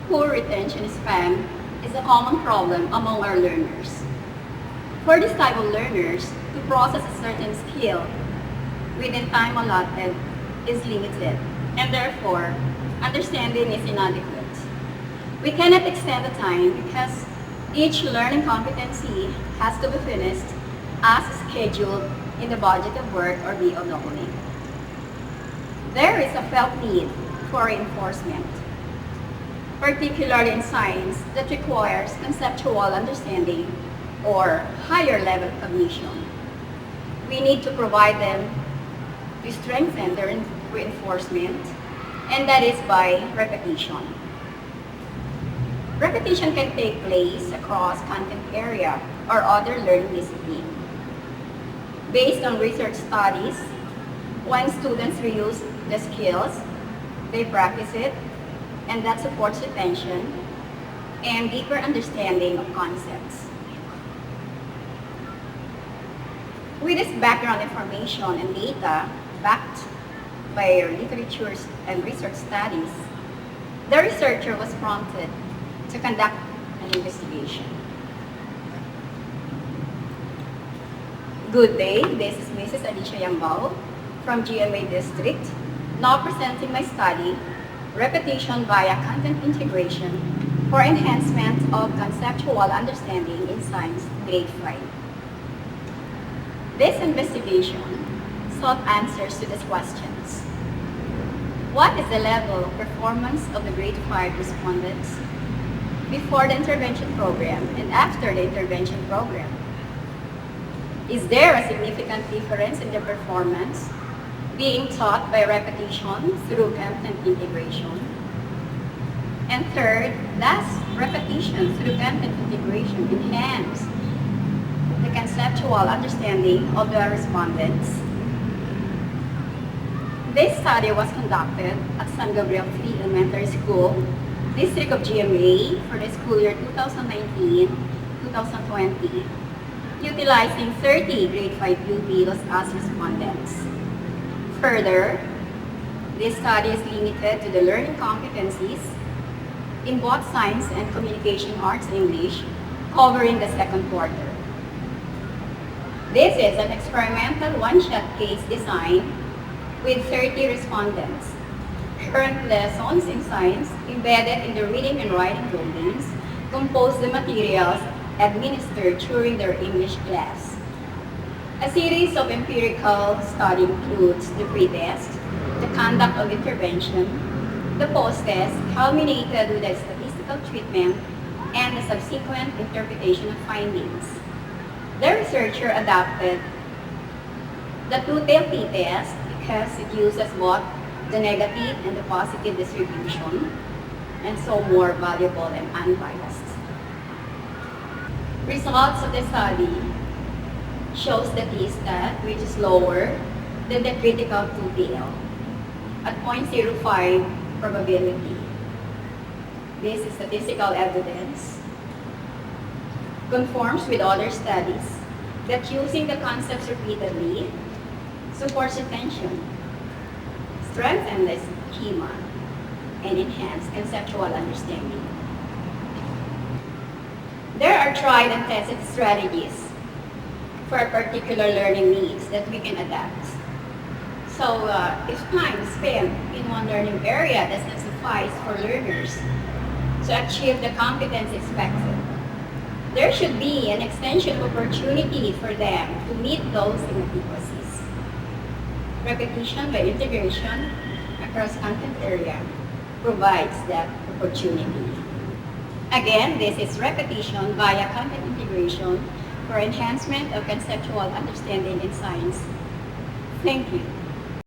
Poor retention span is a common problem among our learners. For this type of learners, to process a certain skill within time allotted is limited, and therefore, understanding is inadequate. We cannot extend the time because each learning competency has to be finished as scheduled in the budget of work or BOW. There is a felt need for reinforcement, particularly in science that requires conceptual understanding or higher level cognition. We need to provide them to strengthen their reinforcement, and that is by repetition. Repetition can take place across content area or other learning discipline. Based on research studies, when students reuse the skills, they practice it, and that supports retention and deeper understanding of concepts. With this background information and data backed by literature and research studies, the researcher was prompted to conduct an investigation. Good day, this is Mrs. Alicia Yambao from GMA District, now presenting my study, Repetition via Content Integration for Enhancement of Conceptual Understanding in Science, Grade 5. This investigation sought answers to these questions. What is the level of performance of the Grade 5 respondents before the intervention program and after the intervention program? Is there a significant difference in their performance being taught by repetition through content integration? And third, does repetition through content integration enhance the conceptual understanding of the respondents? This study was conducted at San Gabriel 3 Elementary School, District of GMA for the school year 2019-2020, utilizing 30 grade 5 pupils as respondents. Further, this study is limited to the learning competencies in both science and communication arts English, covering the second quarter. This is an experimental one-shot case design with 30 respondents. Current lessons in science embedded in the reading and writing domains compose the materials administered during their English class. A series of empirical study includes the pretest, the conduct of intervention, the post-test culminated with a statistical treatment, and the subsequent interpretation of findings. The researcher adopted the two-tailed t-test because it uses both the negative and the positive distribution, and so more valuable and unbiased. Results of the study shows the t-stat, which is lower than the critical two-tail at 0.05 probability. This is statistical evidence conforms with other studies that using the concepts repeatedly supports retention, strengthens the schema, and enhance conceptual understanding. There are tried and tested strategies for particular learning needs that we can adapt. So if time spent in one learning area does not suffice for learners to achieve the competence expected, there should be an extension opportunity for them to meet those inadequacies. Repetition by integration across content area provides that opportunity. Again, this is repetition via content integration for enhancement of conceptual understanding in science. Thank you.